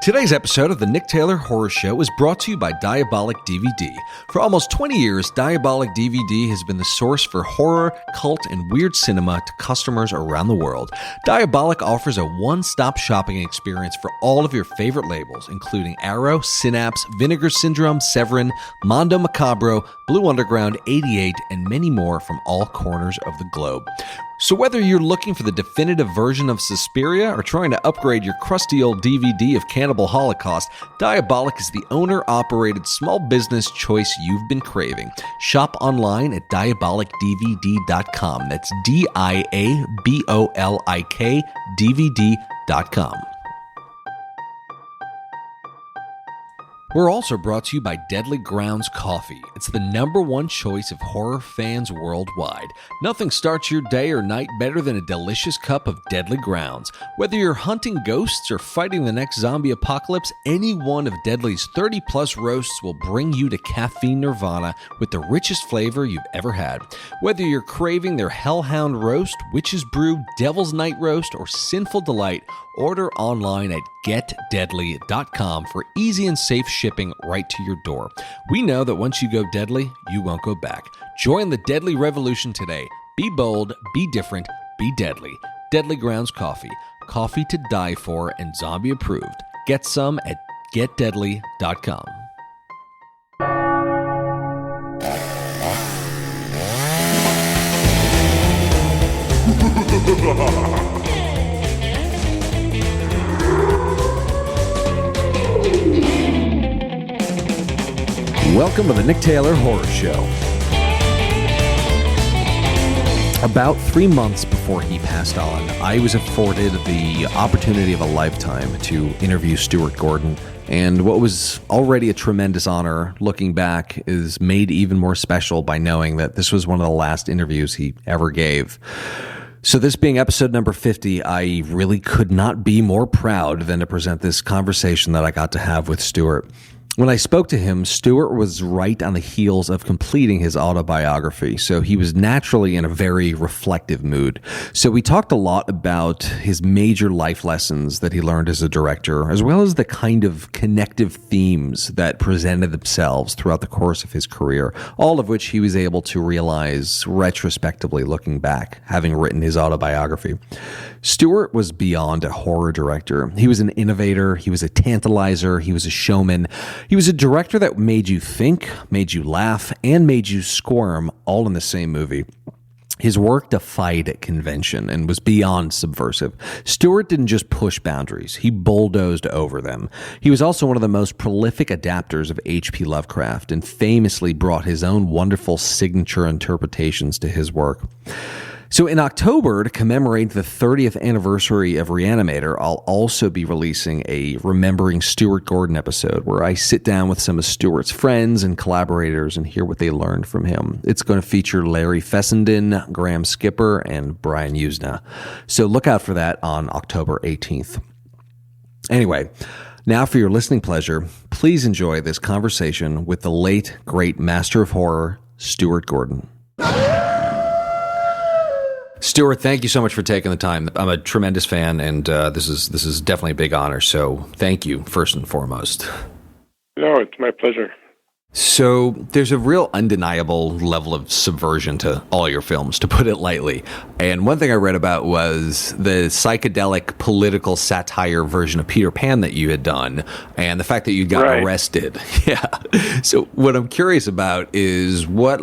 Today's episode of the Nick Taylor Horror Show is brought to you by Diabolic DVD. For almost 20 years, Diabolic DVD has been the source for horror, cult, and weird cinema to customers around the world. Diabolic offers a one-stop shopping experience for all of your favorite labels, including Arrow, Synapse, Vinegar Syndrome, Severin, Mondo Macabro, Blue Underground, 88, and many more from all corners of the globe. So whether you're looking for the definitive version of Suspiria or trying to upgrade your crusty old DVD of Cannibal Holocaust, Diabolic is the owner-operated small business choice you've been craving. Shop online at diabolicdvd.com. That's DIABOLIK DVD.com. We're also brought to you by Deadly Grounds Coffee. It's the #1 choice of horror fans worldwide. Nothing starts your day or night better than a delicious cup of Deadly Grounds. Whether you're hunting ghosts or fighting the next zombie apocalypse, any one of Deadly's 30-plus roasts will bring you to caffeine nirvana with the richest flavor you've ever had. Whether you're craving their Hellhound Roast, Witch's Brew, Devil's Night Roast, or Sinful Delight, order online at getdeadly.com for easy and safe shipping right to your door. We know that once you go deadly, you won't go back. Join the deadly revolution today. Be bold, be different, be deadly. Deadly Grounds Coffee. Coffee to die for and zombie approved. Get some at getdeadly.com. Welcome to the Nick Taylor Horror Show. About 3 months before he passed on, I was afforded the opportunity of a lifetime to interview Stuart Gordon, and what was already a tremendous honor, looking back, is made even more special by knowing that this was one of the last interviews he ever gave. So this being episode number 50, I really could not be more proud than to present this conversation that I got to have with Stuart. When I spoke to him, Stuart was right on the heels of completing his autobiography, so he was naturally in a very reflective mood. So we talked a lot about his major life lessons that he learned as a director, as well as the kind of connective themes that presented themselves throughout the course of his career, all of which he was able to realize retrospectively looking back, having written his autobiography. Stuart was beyond a horror director. He was an innovator, he was a tantalizer, he was a showman. He was a director that made you think, made you laugh, and made you squirm all in the same movie. His work defied convention and was beyond subversive. Stuart didn't just push boundaries, he bulldozed over them. He was also one of the most prolific adapters of H.P. Lovecraft and famously brought his own wonderful signature interpretations to his work. So in October, to commemorate the 30th anniversary of Re-Animator, I'll also be releasing a Remembering Stuart Gordon episode where I sit down with some of Stuart's friends and collaborators and hear what they learned from him. It's going to feature Larry Fessenden, Graham Skipper, and Brian Usna. So look out for that on October 18th. Anyway, now for your listening pleasure, please enjoy this conversation with the late, great master of horror, Stuart Gordon. Stuart, thank you so much for taking the time. I'm a tremendous fan, and this is definitely a big honor, so thank you, first and foremost. No, it's my pleasure. So there's a real undeniable level of subversion to all your films, to put it lightly. And one thing I read about was the psychedelic political satire version of Peter Pan that you had done, and the fact that you got arrested. Yeah. So what I'm curious about is what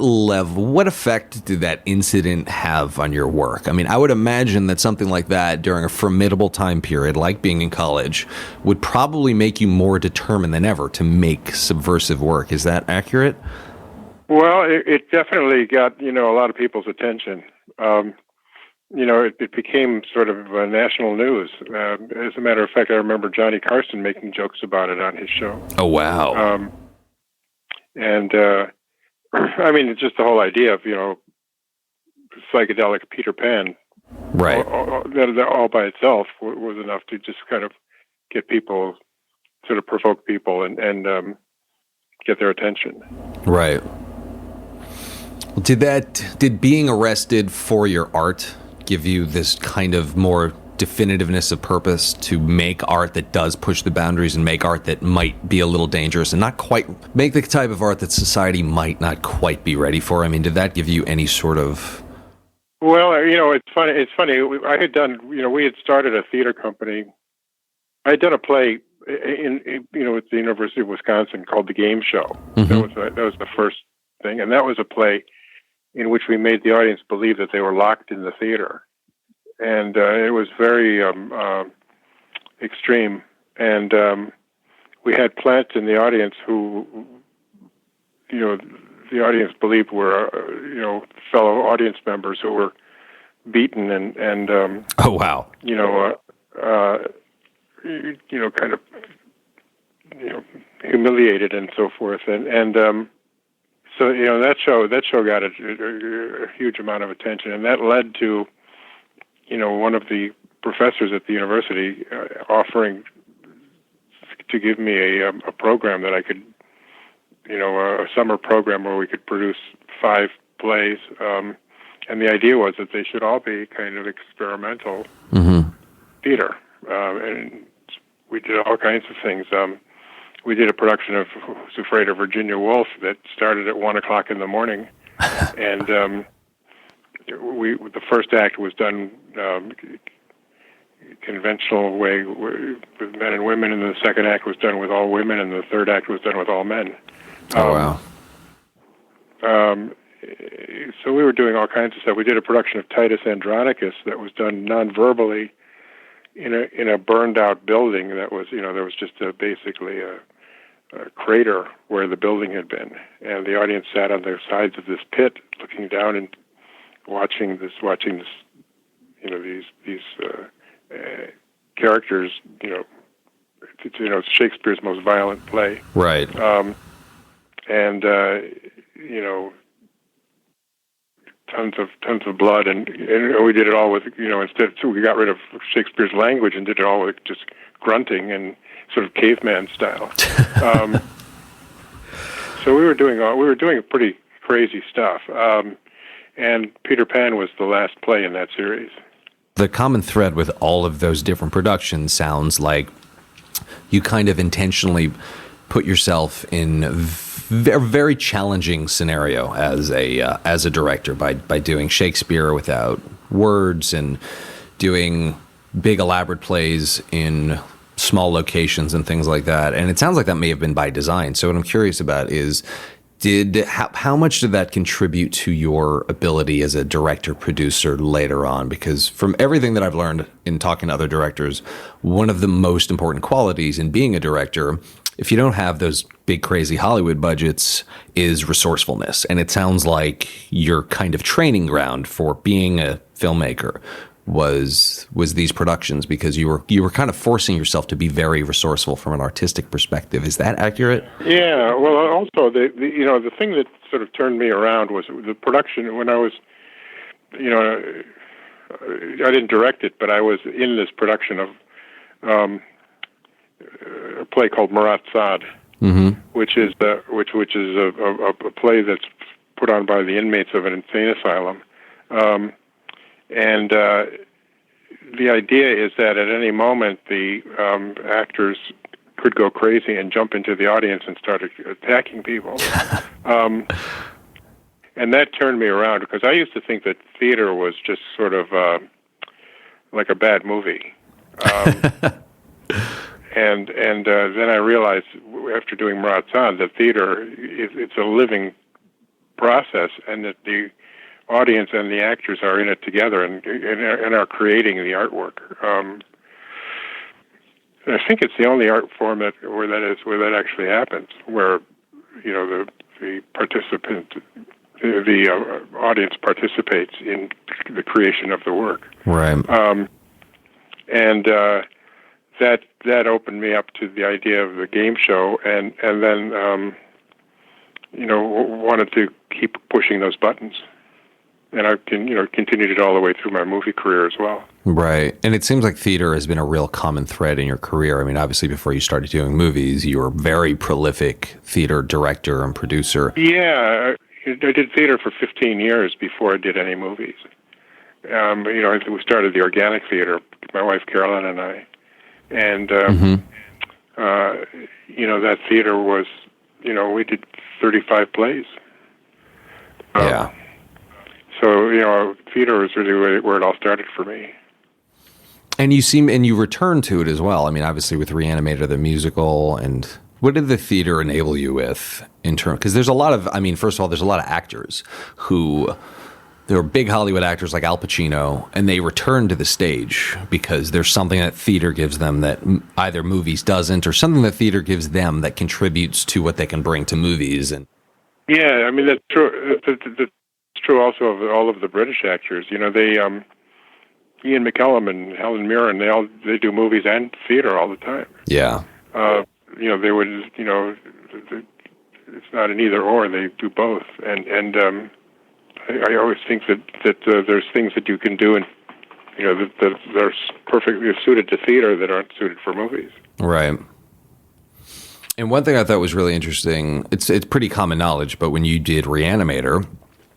effect did that incident have on your work? I mean, I would imagine that something like that during a formidable time period, like being in college, would probably make you more determined than ever to make subversive work. Is that accurate? Well, it definitely got, a lot of people's attention. It became sort of national news. As a matter of fact, I remember Johnny Carson making jokes about it on his show. Oh, wow. It's just the whole idea of, psychedelic Peter Pan. Right. All by itself was enough to just kind of get people, sort of provoke people and get their attention. Right. Did being arrested for your art give you this kind of more definitiveness of purpose to make art that does push the boundaries and make art that might be a little dangerous and not quite make the type of art that society might not quite be ready for? I mean, did that give you any sort of... Well, it's funny. I had done, we had started a theater company. I had done a play at the University of Wisconsin called The Game Show. Mm-hmm. That was the first thing. And that was a play in which we made the audience believe that they were locked in the theater. And it was very extreme. And we had plants in the audience who, the audience believed were, fellow audience members who were beaten and oh, wow. Kind of, humiliated and so forth. And so, that show got a huge amount of attention, and that led to, one of the professors at the university offering to give me a program that I could, a summer program where we could produce 5 plays. And the idea was that they should all be kind of experimental theater. And we did all kinds of things. We did a production of Who's Afraid of Virginia Woolf that started at 1:00 in the morning. And the first act was done conventional way with men and women, and the second act was done with all women, and the third act was done with all men. Wow. So we were doing all kinds of stuff. We did a production of Titus Andronicus that was done non-verbally in a burned out building that was, there was just basically a crater where the building had been, and the audience sat on the sides of this pit, looking down and watching this, these characters, it's Shakespeare's most violent play, right? Tons of blood, and we did it all with, so we got rid of Shakespeare's language and did it all with just grunting and sort of caveman style. So we were doing pretty crazy stuff. And Peter Pan was the last play in that series. The common thread with all of those different productions sounds like you kind of intentionally put yourself in a very challenging scenario as a director by doing Shakespeare without words and doing big elaborate plays in small locations and things like that. And it sounds like that may have been by design. So what I'm curious about is, how much did that contribute to your ability as a director producer later on? Because from everything that I've learned in talking to other directors, one of the most important qualities in being a director, if you don't have those big crazy Hollywood budgets, is resourcefulness. And it sounds like your kind of training ground for being a filmmaker was these productions, because you were kind of forcing yourself to be very resourceful from an artistic perspective. Is that accurate? Yeah. Well, also the thing that sort of turned me around was the production. When I was, I didn't direct it, but I was in this production of a play called Marat Sade, which is a play that's put on by the inmates of an insane asylum. And the idea is that at any moment the actors could go crazy and jump into the audience and start attacking people. And that turned me around, because I used to think that theater was just sort of like a bad movie. And then I realized after doing Marat Sade that theater it's a living process, and that the audience and the actors are in it together and are creating the artwork. And I think it's the only art form where that actually happens, where the participant, the audience participates in the creation of the work. Right. And that opened me up to the idea of the game show, and then wanted to keep pushing those buttons. And I continued it all the way through my movie career as well. Right. And it seems like theater has been a real common thread in your career. I mean, obviously, before you started doing movies, you were a very prolific theater director and producer. Yeah, I did theater for 15 years before I did any movies. We started the organic theater my wife Carolyn and I, and Mm-hmm. that theater was, we did 35 plays. Yeah. So theater was really where it all started for me. And you return to it as well. I mean, obviously with Re-Animator, the musical, and what did the theater enable you with in terms? Because there's a lot of, first of all, there's a lot of actors who, there are big Hollywood actors like Al Pacino, and they return to the stage because there's something that theater gives them that either movies doesn't, or something that theater gives them that contributes to what they can bring to movies. And yeah, I mean that's true. That's true also of all of the British actors. They Ian McKellen and Helen Mirren, they do movies and theater all the time. yeah, They would, it's not an either or; they do both. And I always think that there's things that you can do, and that are perfectly suited to theater that aren't suited for movies. right. And one thing I thought was really interesting, it's pretty common knowledge, but when you did Re-Animator,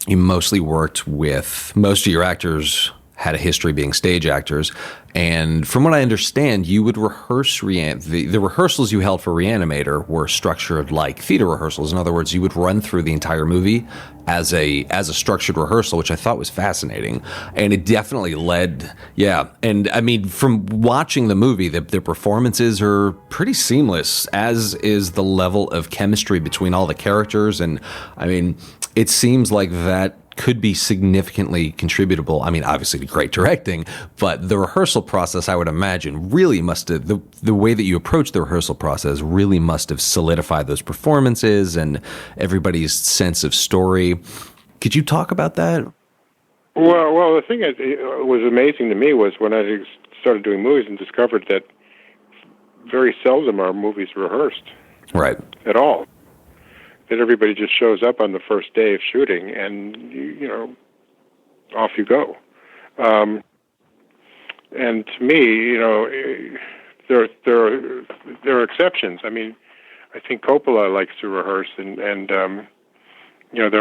you mostly worked with, most of your actors had a history being stage actors. And from what I understand, you would rehearse the rehearsals you held for Re-Animator were structured like theater rehearsals. In other words, you would run through the entire movie as a structured rehearsal, which I thought was fascinating. And it definitely led, yeah. And I mean, from watching the movie, the performances are pretty seamless, as is the level of chemistry between all the characters. And I mean, it seems like that could be significantly contributable. I mean, obviously to great directing, but the rehearsal process, I would imagine, really must have, the way that you approach the rehearsal process really must have solidified those performances and everybody's sense of story. Could you talk about that? Well, the thing that was amazing to me was when I started doing movies and discovered that very seldom are movies rehearsed. Right. At all. That everybody just shows up on the first day of shooting, and off you go. And to me, there are exceptions. I mean, I think Coppola likes to rehearse, and there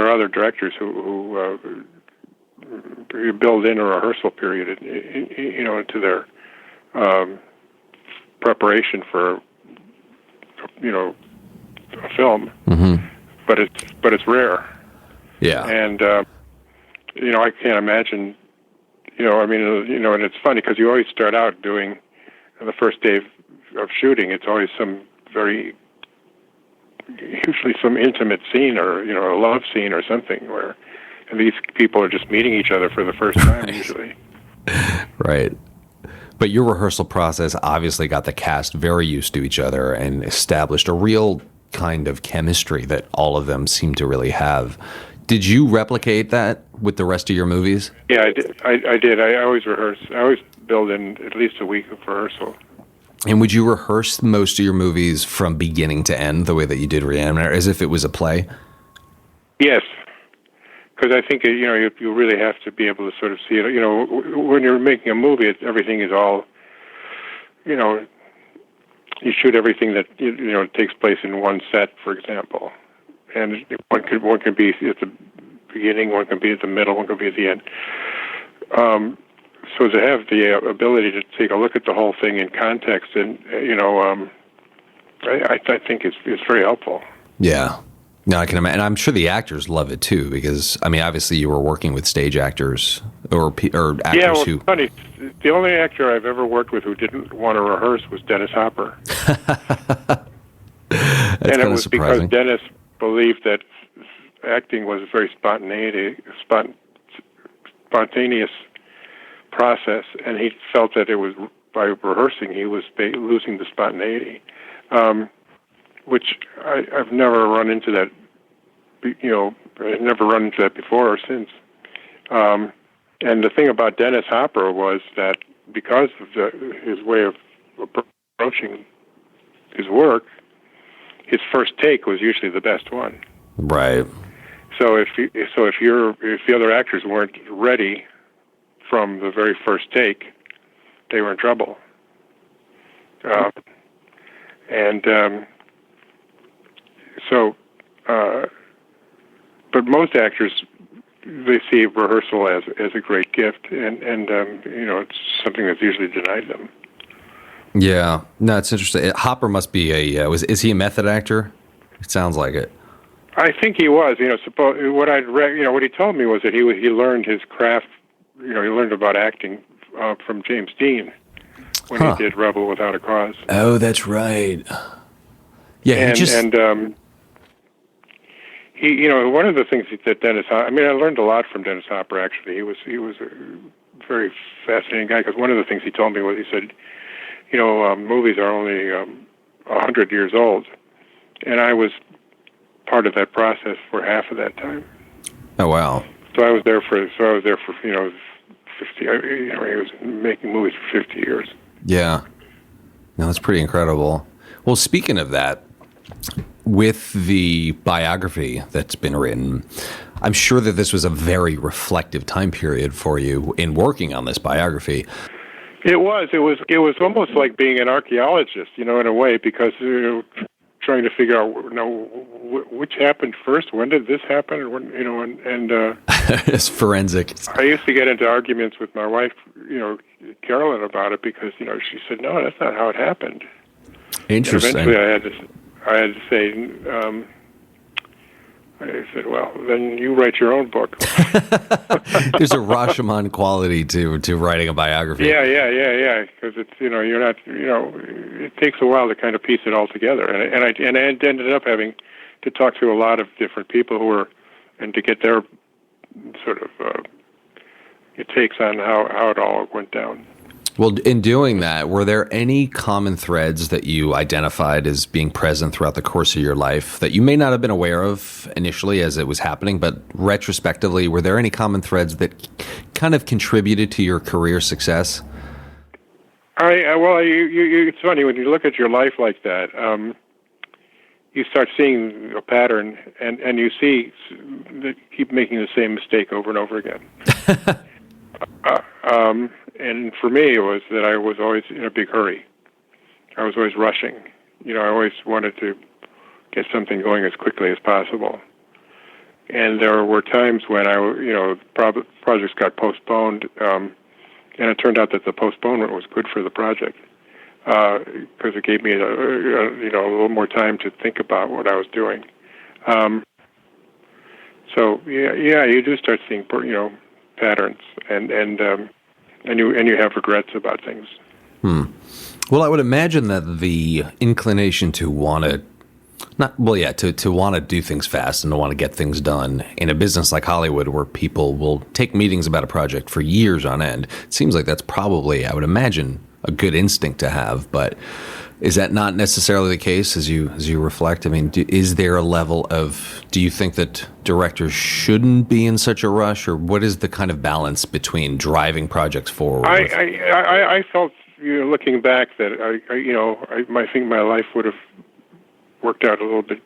are other directors who build in a rehearsal period, into their preparation for a film. Mm-hmm. But it's rare. Yeah. And I can't imagine. And it's funny because you always start out doing the first day of shooting. It's always usually some intimate scene or a love scene or something where these people are just meeting each other for the first time. Right. Usually. Right. But your rehearsal process obviously got the cast very used to each other and established a real kind of chemistry that all of them seem to really have. Did you replicate that with the rest of your movies? Yeah, I did. I did. I always rehearse. I always build in at least a week of rehearsal. And would you rehearse most of your movies from beginning to end the way that you did Re-Animator, as if it was a play? Yes, because I think you really have to be able to sort of see it. When you're making a movie, everything is all. You shoot everything that takes place in one set, for example, and one could be at the beginning, one can be at the middle, one can be at the end. So to have the ability to take a look at the whole thing in context, and I think it's very helpful. Yeah. No, I can imagine. And I'm sure the actors love it too, because I mean, obviously, you were working with stage actors or actors who. Funny. The only actor I've ever worked with who didn't want to rehearse was Dennis Hopper. And it was surprising. Because Dennis believed that acting was a very spontaneous process, and he felt that it was by rehearsing he was losing the spontaneity. Which I've never run into that, I've never run into that before or since. And the thing about Dennis Hopper was that because of his way of approaching his work, his first take was usually the best one. Right. So if the other actors weren't ready from the very first take, they were in trouble. But most actors, they see rehearsal as a great gift, and it's something that's usually denied them. Yeah, no, it's interesting. Hopper must be is he a method actor? It sounds like it. I think he was. What I'd read, what he told me was that he learned his craft. He learned about acting from James Dean when he did Rebel Without a Cause. Oh, that's right. Yeah, he one of the things that Dennis. I learned a lot from Dennis Hopper. Actually, he was a very fascinating guy, because one of the things he told me was, he said, movies are only 100 years old, and I was part of that process for half of that time. Oh, wow. So I was there for 50. He was making movies for 50 years. Yeah. No, that's pretty incredible. Well, speaking of that, with the biography that's been written, I'm sure that this was a very reflective time period for you in working on this biography. It was almost like being an archaeologist, in a way, because trying to figure out, which happened first. When did this happen? It's forensic. I used to get into arguments with my wife, Carolyn, about it, because she said, "No, that's not how it happened." Interesting. And eventually, I had to say, I said, "Well, then you write your own book." There's a Rashomon quality to writing a biography. Yeah. Because it's you're not it takes a while to kind of piece it all together, and I ended up having to talk to a lot of different people and to get their sort of takes on how it all went down. Well, in doing that, were there any common threads that you identified as being present throughout the course of your life that you may not have been aware of initially as it was happening, but retrospectively, were there any common threads that kind of contributed to your career success? It's funny when you look at your life like that. You start seeing a pattern, and you see that keep making the same mistake over and over again. And for me, it was that I was always in a big hurry. I was always rushing. I always wanted to get something going as quickly as possible. And there were times when projects got postponed, and it turned out that the postponement was good for the project, because it gave me a little more time to think about what I was doing. You do start seeing patterns, and you have regrets about things. Well, I would imagine that the inclination to want to want to do things fast and to want to get things done in a business like Hollywood, where people will take meetings about a project for years on end, it seems like that's probably, I would imagine, a good instinct to have. But is that not necessarily the case as you reflect? I mean, is there a level of, do you think that directors shouldn't be in such a rush, or what is the kind of balance between driving projects forward? I felt, looking back, that I think my life would have worked out a little bit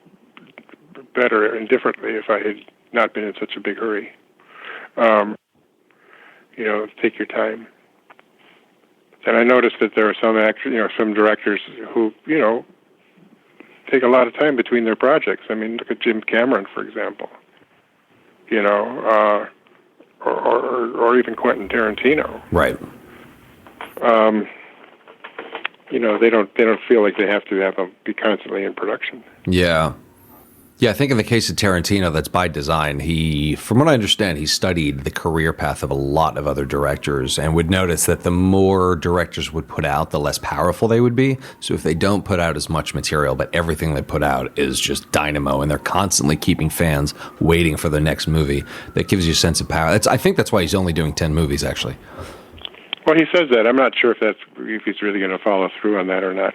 better and differently if I had not been in such a big hurry. Take your time. And I noticed that there are some some directors who, take a lot of time between their projects. I mean, look at Jim Cameron, for example. Or even Quentin Tarantino. Right. They don't feel like they have to be constantly in production. Yeah. Yeah, I think in the case of Tarantino, that's by design. From what I understand, he studied the career path of a lot of other directors and would notice that the more directors would put out, the less powerful they would be. So if they don't put out as much material, but everything they put out is just dynamo, and they're constantly keeping fans waiting for the next movie, that gives you a sense of power. I think that's why he's only doing 10 movies, actually. Well, he says that. I'm not sure if he's really going to follow through on that or not,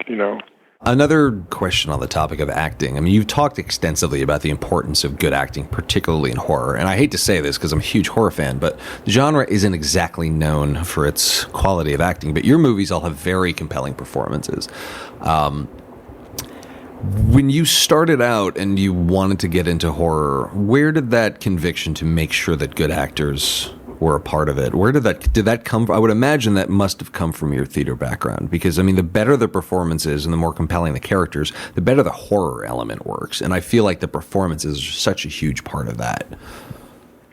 Another question on the topic of acting. I mean, you've talked extensively about the importance of good acting, particularly in horror. And I hate to say this because I'm a huge horror fan, but the genre isn't exactly known for its quality of acting. But your movies all have very compelling performances. When you started out and you wanted to get into horror, where did that conviction to make sure that good actors were a part of it? Where did that come from? I would imagine that must have come from your theater background, because I mean, the better the performance is and the more compelling the characters, the better the horror element works. And I feel like the performance is such a huge part of that.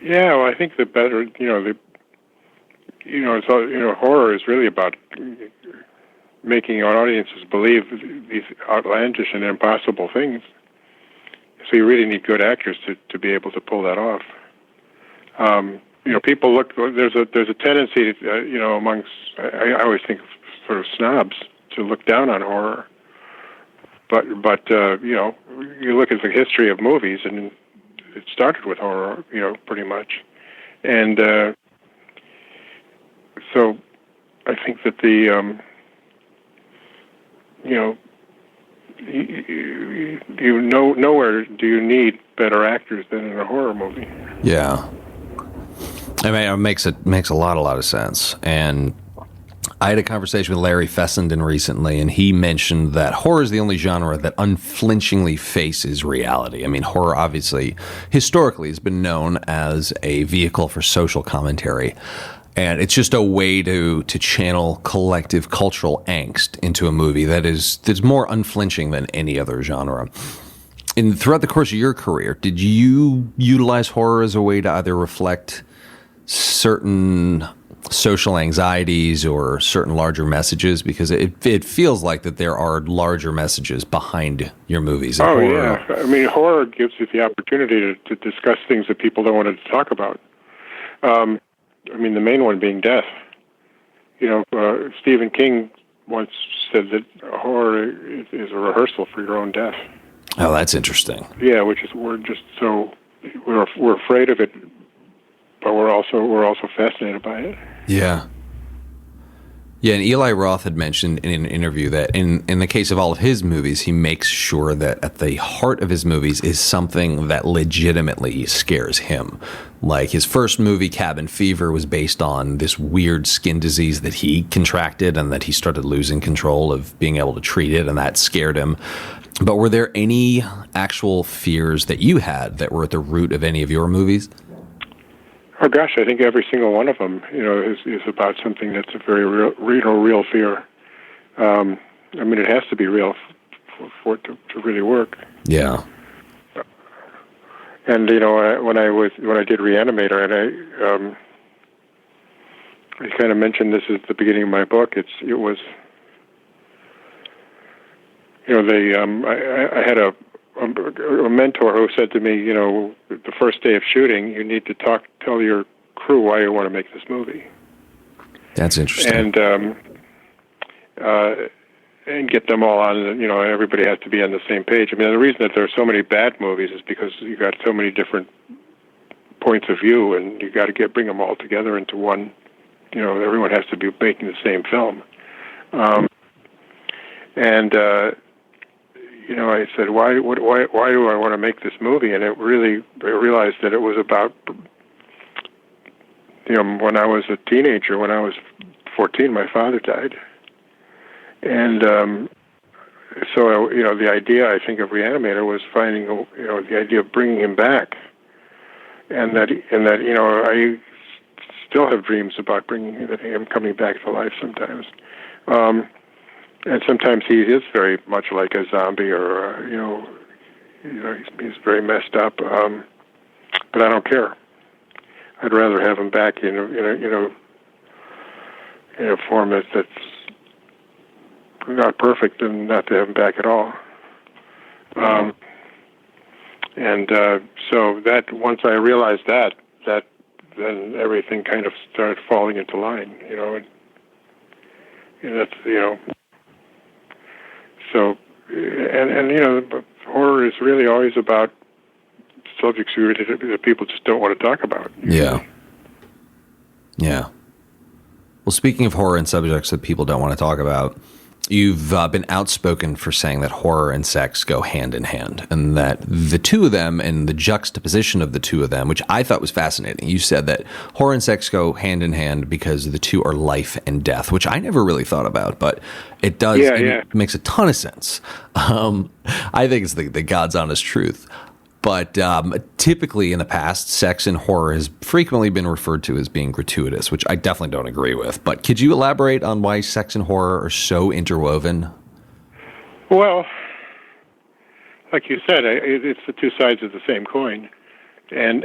Yeah, well, I think the better, it's all, horror is really about making our audiences believe these outlandish and impossible things. So you really need good actors to be able to pull that off. People look. There's a tendency, amongst I always think sort of snobs to look down on horror. But you look at the history of movies, and it started with horror, pretty much. And so I think that nowhere do you need better actors than in a horror movie. Yeah. I mean, it makes a lot of sense. And I had a conversation with Larry Fessenden recently, and he mentioned that horror is the only genre that unflinchingly faces reality. I mean, horror obviously historically has been known as a vehicle for social commentary, and it's just a way to channel collective cultural angst into a movie that's more unflinching than any other genre. And throughout the course of your career, did you utilize horror as a way to either reflect certain social anxieties or certain larger messages? Because it feels like that there are larger messages behind your movies. Oh, yeah. I mean, horror gives you the opportunity to discuss things that people don't want to talk about. I mean, the main one being death. Stephen King once said that horror is a rehearsal for your own death. Oh, that's interesting. Yeah, we're afraid of it, but we're also fascinated by it. Yeah. Yeah, and Eli Roth had mentioned in an interview that in the case of all of his movies, he makes sure that at the heart of his movies is something that legitimately scares him. Like his first movie, Cabin Fever, was based on this weird skin disease that he contracted and that he started losing control of being able to treat it, and that scared him. But were there any actual fears that you had that were at the root of any of your movies? Oh gosh, I think every single one of them, is about something that's a very real fear. I mean, it has to be real for it to really work. Yeah. And when I did Re-Animator, and I kind of mentioned this at the beginning of my book. It was I had a mentor who said to me, the first day of shooting, you need to tell your crew why you want to make this movie. That's interesting. And get them all on, everybody has to be on the same page. I mean, the reason that there are so many bad movies is because you got so many different points of view, and you got to bring them all together into one. Everyone has to be making the same film. I said, why do I want to make this movie? And I realized that it was about, when I was a teenager, when I was 14, my father died. And so, the idea, I think, of Re-Animator was finding, the idea of bringing him back. And that I still have dreams about him coming back to life sometimes. And sometimes he is very much like a zombie, or he's very messed up. But I don't care. I'd rather have him back in a form that's not perfect than not to have him back at all. So that once I realized that then everything kind of started falling into line. And that's So, and horror is really always about subjects that people just don't want to talk about. Yeah. Yeah. Well, speaking of horror and subjects that people don't want to talk about, you've been outspoken for saying that horror and sex go hand in hand, and that the two of them and the juxtaposition of the two of them, which I thought was fascinating. You said that horror and sex go hand in hand because the two are life and death, which I never really thought about, but it does. Yeah, It makes a ton of sense. I think it's the God's honest truth. But typically in the past, sex and horror has frequently been referred to as being gratuitous, which I definitely don't agree with. But could you elaborate on why sex and horror are so interwoven? Well, like you said, it's the two sides of the same coin. And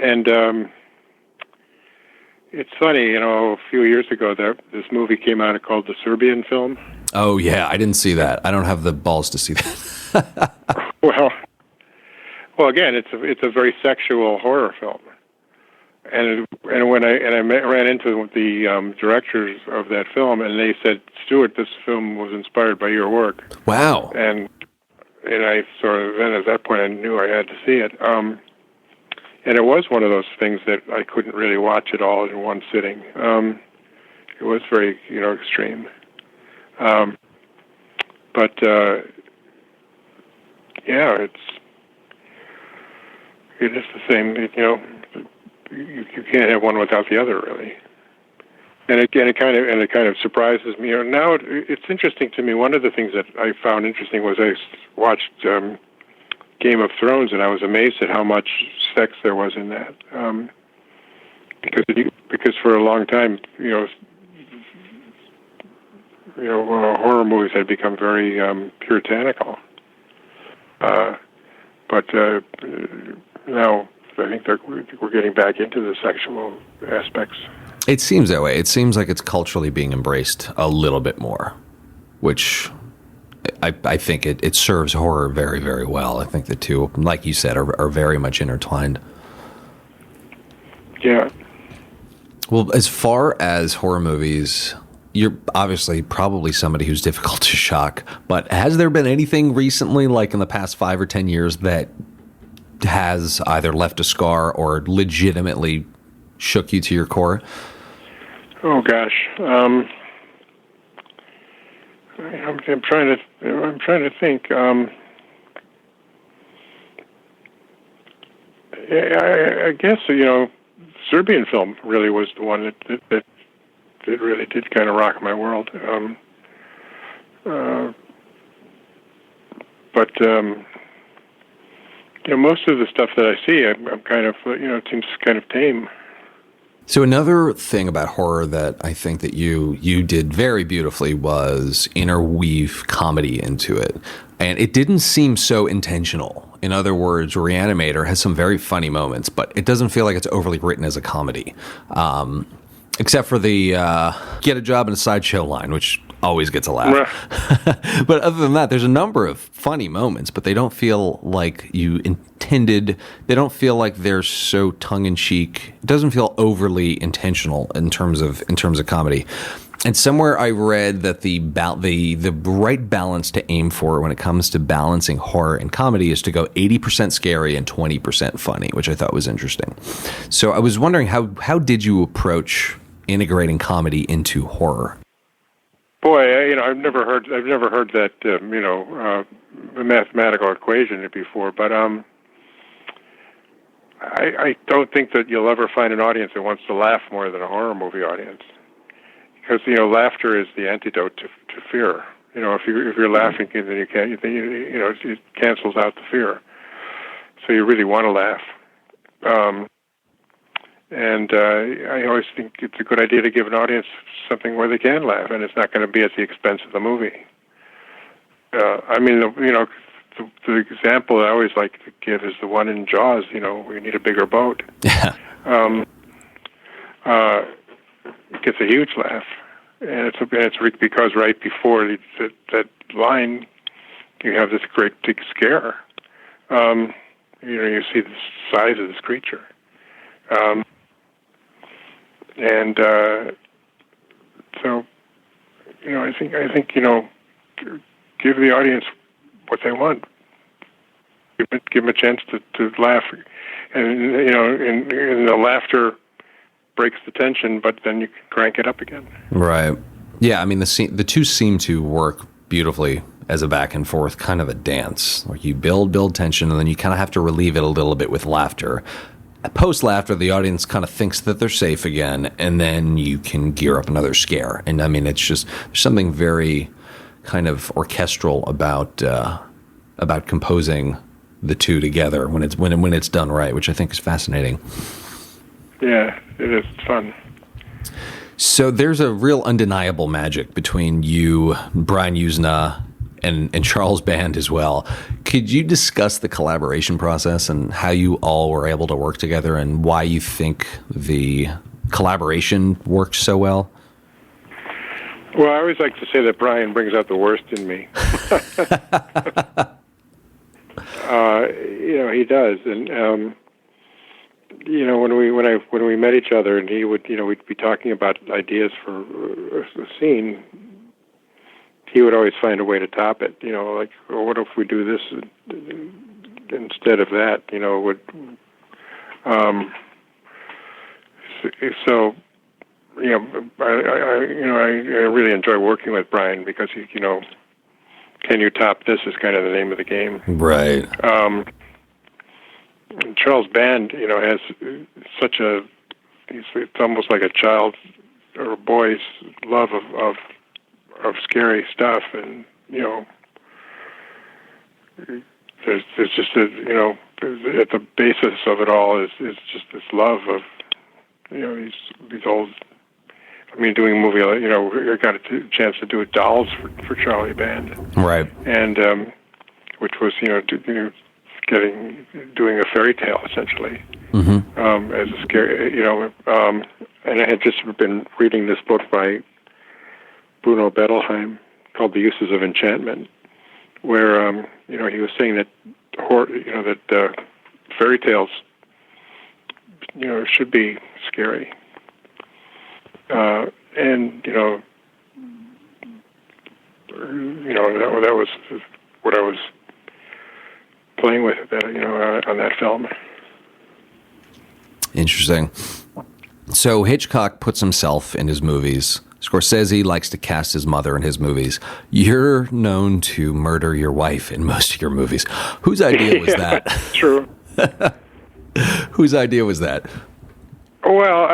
It's funny, a few years ago, this movie came out called The Serbian Film. Oh, yeah, I didn't see that. I don't have the balls to see that. Well, again, it's a very sexual horror film, and when I ran into the directors of that film, and they said, "Stuart, this film was inspired by your work." Wow. And I sort of then at that point I knew I had to see it. And it was one of those things that I couldn't really watch it all in one sitting. It was very, extreme. But yeah, it is the same. You can't have one without the other, really. And again, it kind of surprises me. Now it's interesting to me. One of the things that I found interesting was I watched Game of Thrones, and I was amazed at how much sex there was in that. Because for a long time, horror movies had become very puritanical. But now I think we're getting back into the sexual aspects. It seems that way. It seems like it's culturally being embraced a little bit more, which I think it serves horror very, very well. I think the two, like you said, are very much intertwined. Yeah. Well, as far as horror movies, you're obviously probably somebody who's difficult to shock, but has there been anything recently, like in the past 5 or 10 years, that has either left a scar or legitimately shook you to your core? Oh gosh, I'm trying to think. I guess Serbian film really was the one that really did kind of rock my world. But most of the stuff that I see, I'm kind of it seems kind of tame. So another thing about horror that I think that you did very beautifully was interweave comedy into it. And it didn't seem so intentional. In other words, Re-Animator has some very funny moments, but it doesn't feel like it's overly written as a comedy. Except for the get a job in a sideshow line, which always gets a laugh. But other than that, there's a number of funny moments, but they don't feel like you intended. They don't feel like they're so tongue-in-cheek. It doesn't feel overly intentional in terms of comedy. And somewhere I read that the right balance to aim for when it comes to balancing horror and comedy is to go 80% scary and 20% funny, which I thought was interesting. So I was wondering how did you approach integrating comedy into horror? Boy, I've never heard that mathematical equation before, but I don't think that you'll ever find an audience that wants to laugh more than a horror movie audience. Because laughter is the antidote to fear. If you're laughing, then you can't. It cancels out the fear. So you really want to laugh. And I always think it's a good idea to give an audience something where they can laugh, and it's not going to be at the expense of the movie. The example I always like to give is the one in Jaws. We need a bigger boat. Yeah. It gets a huge laugh, and it's because right before that line, you have this great big scare. You see the size of this creature, and so I think give the audience what they want. Give them a chance to laugh, and and the laughter breaks the tension, but then you can crank it up again. Right. Yeah, I mean, the two seem to work beautifully as a back and forth kind of a dance. Like you build tension, and then you kind of have to relieve it a little bit with laughter. Post-laughter, the audience kind of thinks that they're safe again, and then you can gear up another scare. And I mean, it's just there's something very kind of orchestral about composing the two together when it's done right, which I think is fascinating. Yeah, it is fun. So there's a real undeniable magic between you, Brian Usna, and Charles Band as well. Could you discuss the collaboration process and how you all were able to work together and why you think the collaboration worked so well? Well, I always like to say that Brian brings out the worst in me. He does, and when we met each other, and he would, we'd be talking about ideas for a scene. He would always find a way to top it. Like, well, what if we do this instead of that? So. I really enjoy working with Brian because can you top this is kind of the name of the game. Right. Charles Band, has such it's almost like a child or a boy's love of scary stuff, and there's just at the basis of it all is just this love of these old. Doing a movie, I got a chance to do Dolls for Charlie Band, right? And which was, doing a fairy tale essentially, as a scary, and I had just been reading this book by Bruno Bettelheim called The Uses of Enchantment, where he was saying that fairy tales, should be scary. That was what I was playing with on that film. Interesting. So Hitchcock puts himself in his movies. Scorsese likes to cast his mother in his movies. You're known to murder your wife in most of your movies. Whose idea was that? True. Whose idea was that? Well,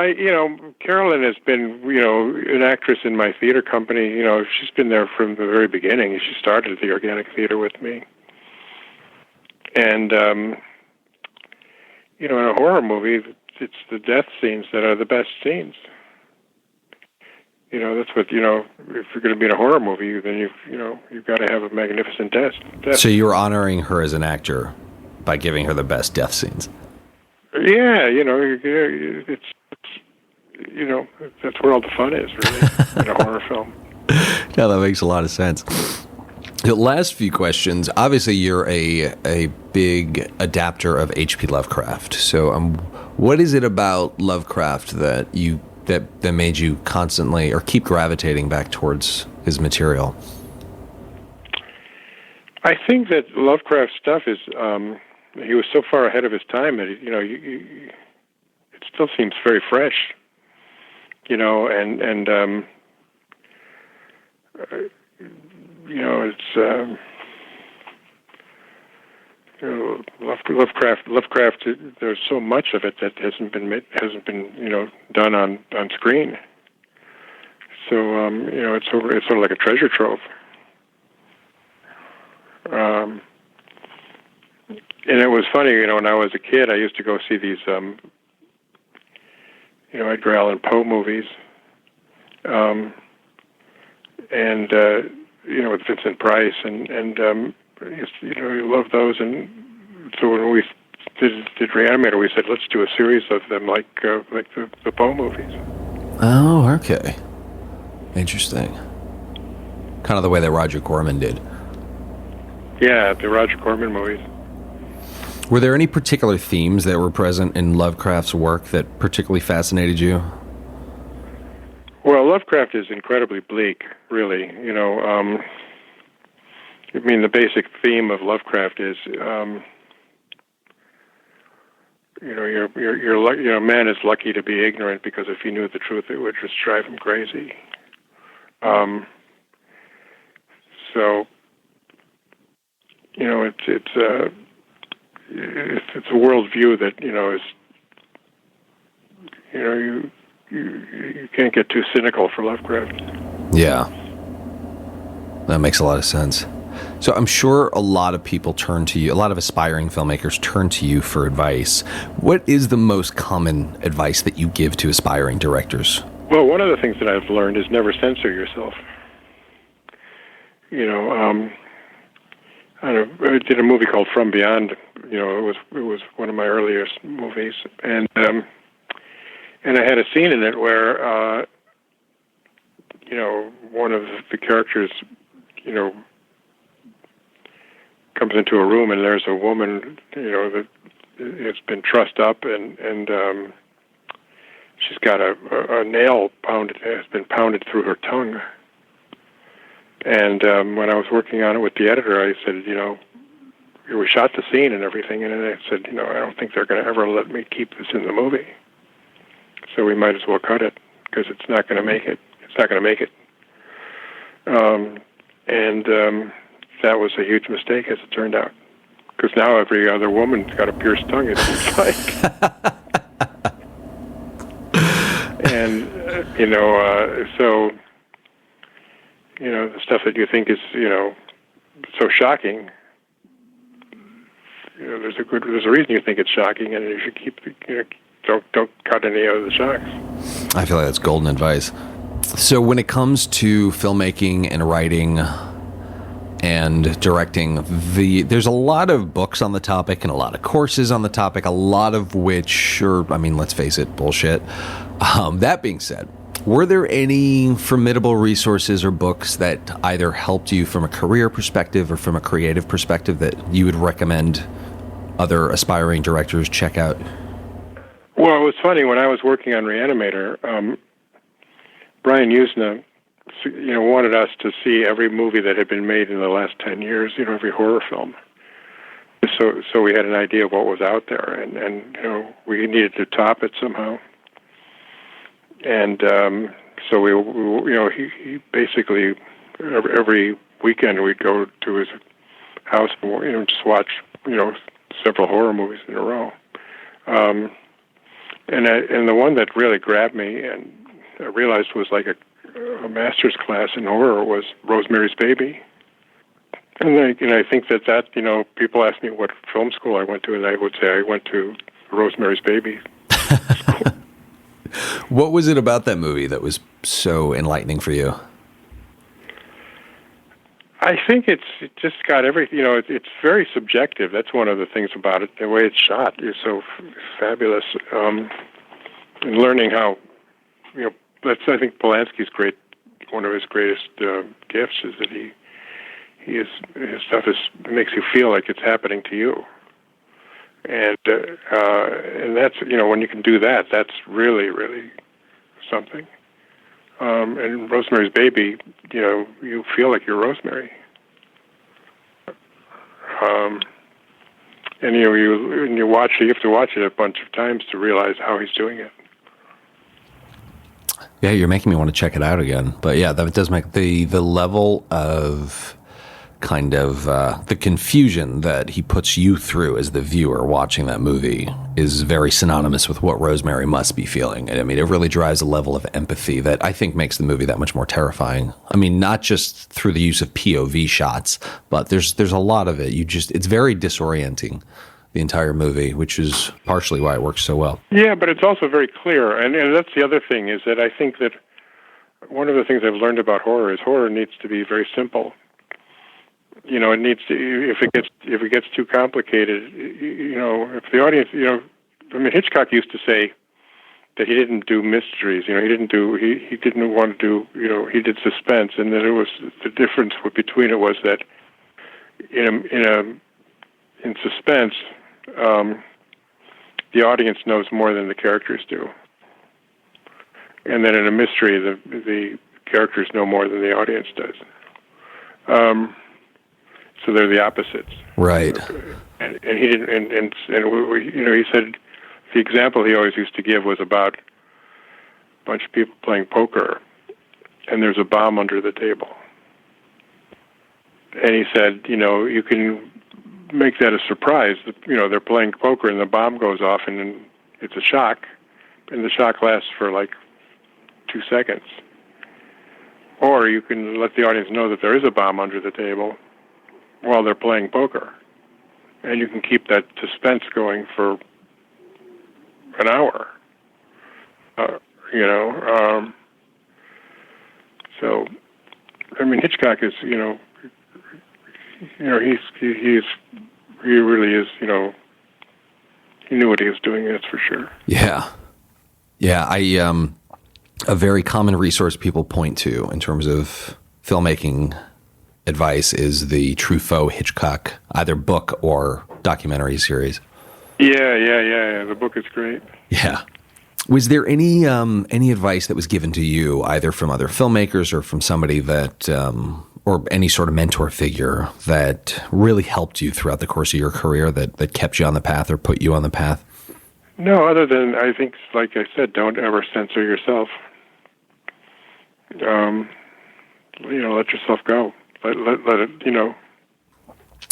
Carolyn has been, an actress in my theater company. She's been there from the very beginning. She started at the Organic Theater with me. And, in a horror movie, it's the death scenes that are the best scenes. That's what, if you're going to be in a horror movie, then you've got to have a magnificent death. So you're honoring her as an actor by giving her the best death scenes. Yeah, it's that's where all the fun is, really, in a horror film. Yeah, that makes a lot of sense. The last few questions. Obviously, you're a big adapter of H.P. Lovecraft. So, what is it about Lovecraft that made you constantly or keep gravitating back towards his material? I think that Lovecraft's stuff is. He was so far ahead of his time that it still seems very fresh, and Lovecraft. There's so much of it that hasn't been done on screen. So it's sort of like a treasure trove. And it was funny, when I was a kid, I used to go see these, Edgar Allan Poe movies, and with Vincent Price, and you love those. And so when we did Re-Animator, we said, let's do a series of them like the Poe movies. Oh, okay. Interesting. Kind of the way that Roger Corman did. Yeah, the Roger Corman movies. Were there any particular themes that were present in Lovecraft's work that particularly fascinated you? Well, Lovecraft is incredibly bleak, really. The basic theme of Lovecraft is, man is lucky to be ignorant because if he knew the truth, it would just drive him crazy. So, it's a worldview that is you can't get too cynical for Lovecraft. Yeah, that makes a lot of sense. So I'm sure a lot of people turn to you, a lot of aspiring filmmakers turn to you for advice. What is the most common advice that you give to aspiring directors? Well, one of the things that I've learned is never censor yourself. I did a movie called From Beyond. It was one of my earliest movies, and And I had a scene in it where, one of the characters, comes into a room and there's a woman, that has been trussed up and she's got a nail has been pounded through her tongue. And when I was working on it with the editor, I said, we shot the scene and everything, and I said, I don't think they're going to ever let me keep this in the movie. So we might as well cut it because it's not going to make it. It's not going to make it. That was a huge mistake, as it turned out, because now every other woman's got a pierced tongue, it seems like. And, so, the stuff that you think is, so shocking, there's a reason you think it's shocking, and you should keep, don't cut any of the shocks. I feel like that's golden advice. So when it comes to filmmaking and writing and directing, there's a lot of books on the topic and a lot of courses on the topic, a lot of which are, let's face it, bullshit. That being said, were there any formidable resources or books that either helped you from a career perspective or from a creative perspective that you would recommend other aspiring directors check out? Well, it was funny. When I was working on Re-Animator, Brian Usna, wanted us to see every movie that had been made in the last 10 years, every horror film. So we had an idea of what was out there, and we needed to top it somehow. And so he basically every weekend we'd go to his house and just watch several horror movies in a row. And the one that really grabbed me and I realized was like a master's class in horror was Rosemary's Baby. And I think that people ask me what film school I went to, and I would say I went to Rosemary's Baby school. What was it about that movie that was so enlightening for you? I think it just got everything. It's very subjective. That's one of the things about it. The way it's shot is so fabulous. And learning how, that's, I think, Polanski's one of his greatest gifts is that his stuff makes you feel like it's happening to you. And that's, when you can do that, that's really, really something. And Rosemary's Baby, you feel like you're Rosemary. And you have to watch it a bunch of times to realize how he's doing it. Yeah, you're making me want to check it out again. But yeah, that does make the level of kind of the confusion that he puts you through as the viewer watching that movie is very synonymous with what Rosemary must be feeling. It really drives a level of empathy that I think makes the movie that much more terrifying. Not just through the use of POV shots, but there's a lot of it. It's very disorienting, the entire movie, which is partially why it works so well. Yeah, but it's also very clear. And that's the other thing, is that I think that one of the things I've learned about horror is horror needs to be very simple. It needs to. If it gets too complicated, if the audience, Hitchcock used to say that he didn't do mysteries. He didn't want to do. He did suspense, and that it was the difference between it was that in suspense, the audience knows more than the characters do, and then in a mystery, the characters know more than the audience does. So they're the opposites, right? And he didn't. And he said the example he always used to give was about a bunch of people playing poker, and there's a bomb under the table. And he said, you can make that a surprise. They're playing poker and the bomb goes off, and then it's a shock, and the shock lasts for like 2 seconds. Or you can let the audience know that there is a bomb under the table while they're playing poker. And you can keep that suspense going for an hour. So, Hitchcock is, he really is, he knew what he was doing, that's for sure. Yeah. Yeah, a very common resource people point to in terms of filmmaking advice is the Truffaut Hitchcock, either book or documentary series. Yeah. The book is great. Yeah. Was there any advice that was given to you, either from other filmmakers or from somebody that, or any sort of mentor figure that really helped you throughout the course of your career, that kept you on the path or put you on the path? No, other than, I think, like I said, don't ever censor yourself. Let yourself go. Let it,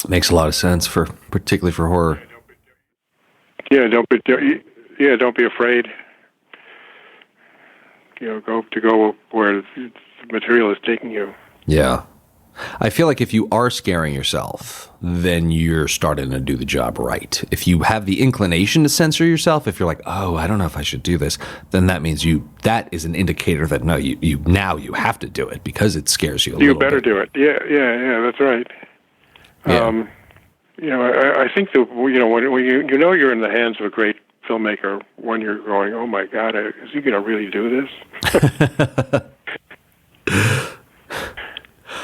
Makes a lot of sense, particularly for horror. Yeah, don't be afraid. Go where the material is taking you. Yeah. I feel like if you are scaring yourself, then you're starting to do the job right. If you have the inclination to censor yourself, if you're like, oh, I don't know if I should do this, then that means that is an indicator that no, you have to do it because it scares you a little bit. You better do it. Yeah, that's right. Yeah. I think that, when you're in the hands of a great filmmaker, when you're going, oh my God, is he going to really do this?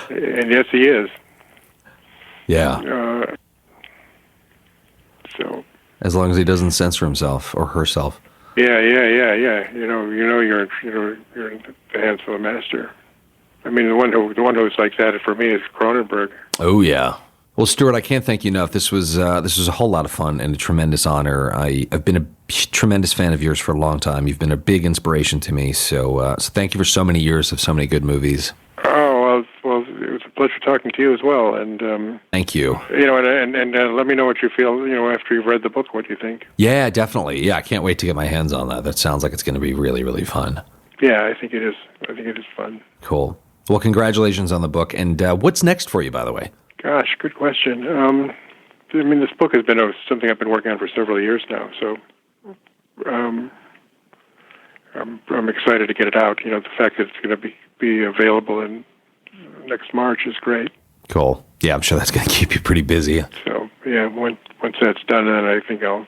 And yes, he is. Yeah. So. As long as he doesn't censor himself or herself. Yeah. You're in the hands of a master. I mean, the one who's like that for me is Cronenberg. Oh yeah. Well, Stuart, I can't thank you enough. This was a whole lot of fun and a tremendous honor. I've been a tremendous fan of yours for a long time. You've been a big inspiration to me. So thank you for so many years of so many good movies. Oh well, it was a pleasure talking to you as well. And thank you. And let me know what you feel. After you've read the book, what you think. Yeah, definitely. Yeah, I can't wait to get my hands on that. That sounds like it's going to be really, really fun. Yeah, I think it is. I think it is fun. Cool. Well, congratulations on the book. And what's next for you, by the way? Gosh, good question. This book has been something I've been working on for several years now, so I'm excited to get it out. The fact that it's going to be available in next March is great. Cool. Yeah, I'm sure that's going to keep you pretty busy. So yeah, once that's done, then I think I'll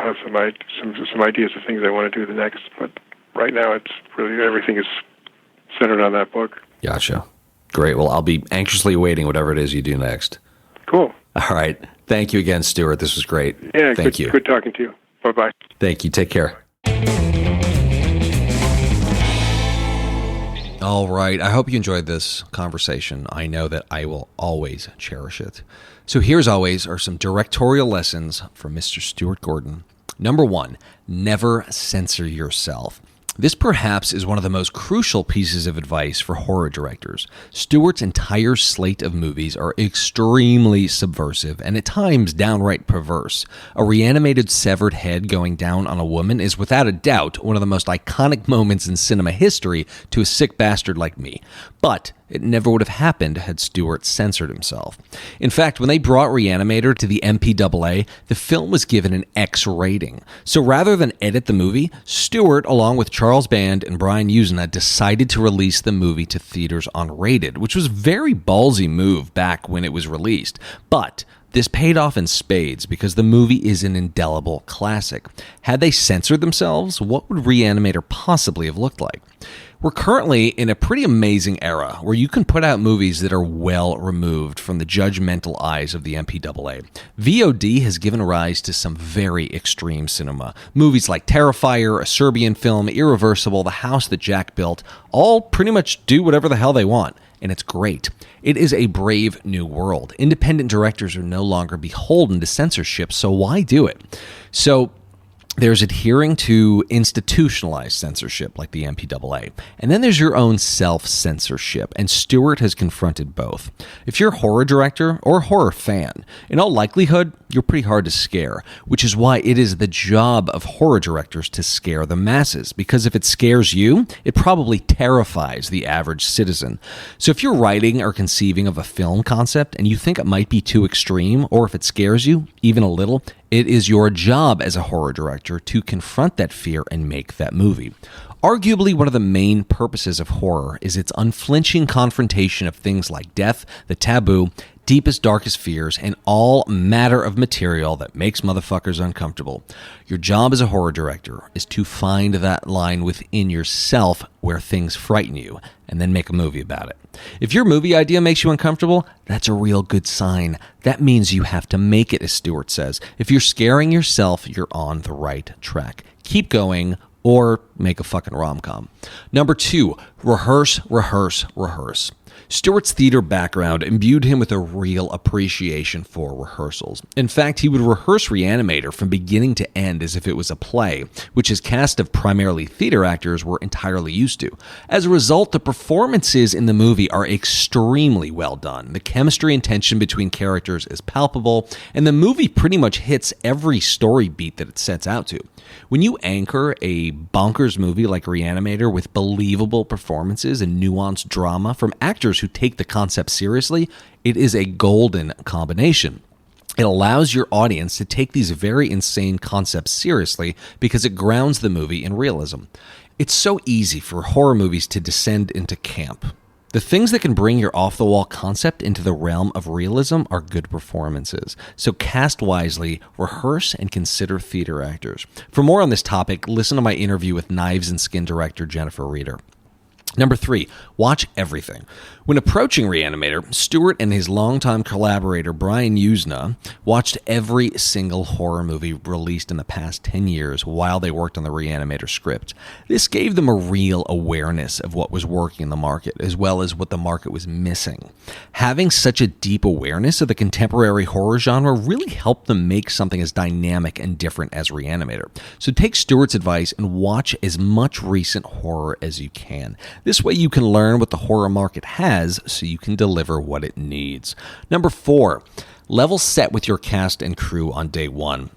have some ideas of things I want to do the next. But right now, it's really everything is centered on that book. Gotcha. Great. Well, I'll be anxiously awaiting whatever it is you do next. Cool. All right. Thank you again, Stuart. This was great. Yeah, Thank you. Good talking to you. Bye-bye. Thank you. Take care. All right. I hope you enjoyed this conversation. I know that I will always cherish it. So here's always are some directorial lessons from Mr. Stuart Gordon. Number 1, never censor yourself. This perhaps is one of the most crucial pieces of advice for horror directors. Stuart's entire slate of movies are extremely subversive and at times downright perverse. A reanimated severed head going down on a woman is without a doubt one of the most iconic moments in cinema history to a sick bastard like me. But it never would have happened had Stuart censored himself. In fact, when they brought Re-Animator to the MPAA, the film was given an X rating. So rather than edit the movie, Stuart, along with Charles Band and Brian Usna, decided to release the movie to theaters unrated, which was a very ballsy move back when it was released. But this paid off in spades because the movie is an indelible classic. Had they censored themselves, what would Re-Animator possibly have looked like? We're currently in a pretty amazing era where you can put out movies that are well removed from the judgmental eyes of the MPAA. VOD has given rise to some very extreme cinema. Movies like Terrifier, a Serbian film, Irreversible, The House That Jack Built, all pretty much do whatever the hell they want. And it's great. It is a brave new world. Independent directors are no longer beholden to censorship, so why do it? So there's adhering to institutionalized censorship like the MPAA, and then there's your own self-censorship, and Stuart has confronted both. If you're a horror director or a horror fan, in all likelihood, you're pretty hard to scare, which is why it is the job of horror directors to scare the masses, because if it scares you, it probably terrifies the average citizen. So if you're writing or conceiving of a film concept and you think it might be too extreme, or if it scares you, even a little, it is your job as a horror director to confront that fear and make that movie. Arguably, one of the main purposes of horror is its unflinching confrontation of things like death, the taboo, deepest, darkest fears, and all matter of material that makes motherfuckers uncomfortable. Your job as a horror director is to find that line within yourself where things frighten you, and then make a movie about it. If your movie idea makes you uncomfortable, that's a real good sign. That means you have to make it, as Stuart says. If you're scaring yourself, you're on the right track. Keep going, or make a fucking rom-com. Number 2, rehearse, rehearse, rehearse. Stuart's theater background imbued him with a real appreciation for rehearsals. In fact, he would rehearse Re-Animator from beginning to end as if it was a play, which his cast of primarily theater actors were entirely used to. As a result, the performances in the movie are extremely well done. The chemistry and tension between characters is palpable, and the movie pretty much hits every story beat that it sets out to. When you anchor a bonkers movie like Re-Animator with believable performances and nuanced drama from actors who take the concept seriously, it is a golden combination. It allows your audience to take these very insane concepts seriously because it grounds the movie in realism. It's so easy for horror movies to descend into camp. The things that can bring your off-the-wall concept into the realm of realism are good performances. So cast wisely, rehearse, and consider theater actors. For more on this topic, listen to my interview with Knives and Skin director Jennifer Reeder. Number 3, watch everything. When approaching Re-Animator, Stuart and his longtime collaborator Brian Usna watched every single horror movie released in the past 10 years while they worked on the Re-Animator script. This gave them a real awareness of what was working in the market, as well as what the market was missing. Having such a deep awareness of the contemporary horror genre really helped them make something as dynamic and different as Re-Animator. So take Stuart's advice and watch as much recent horror as you can. This way you can learn what the horror market has so you can deliver what it needs. Number 4, level set with your cast and crew on day 1.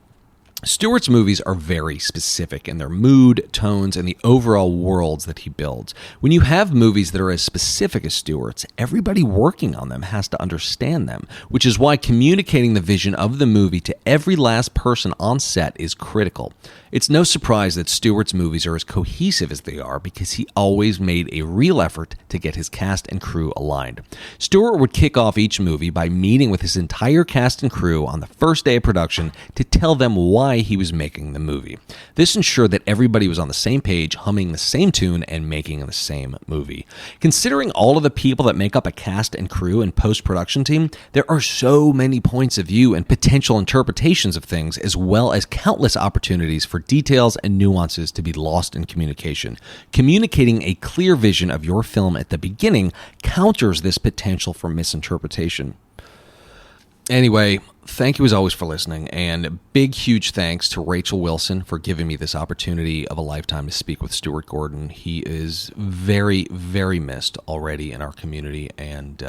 Stuart's movies are very specific in their mood, tones, and the overall worlds that he builds. When you have movies that are as specific as Stuart's, everybody working on them has to understand them, which is why communicating the vision of the movie to every last person on set is critical. It's no surprise that Stuart's movies are as cohesive as they are because he always made a real effort to get his cast and crew aligned. Stuart would kick off each movie by meeting with his entire cast and crew on the first day of production to tell them why he was making the movie. This ensured that everybody was on the same page, humming the same tune, and making the same movie. Considering all of the people that make up a cast and crew and post-production team, there are so many points of view and potential interpretations of things, as well as countless opportunities for details and nuances to be lost in communication. Communicating a clear vision of your film at the beginning counters this potential for misinterpretation. Anyway, thank you as always for listening, and big, huge thanks to Rachel Wilson for giving me this opportunity of a lifetime to speak with Stuart Gordon. He is very, very missed already in our community, and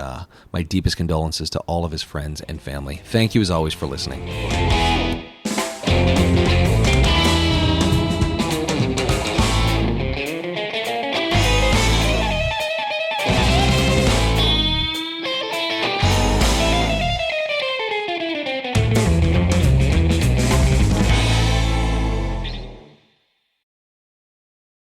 my deepest condolences to all of his friends and family. Thank you as always for listening.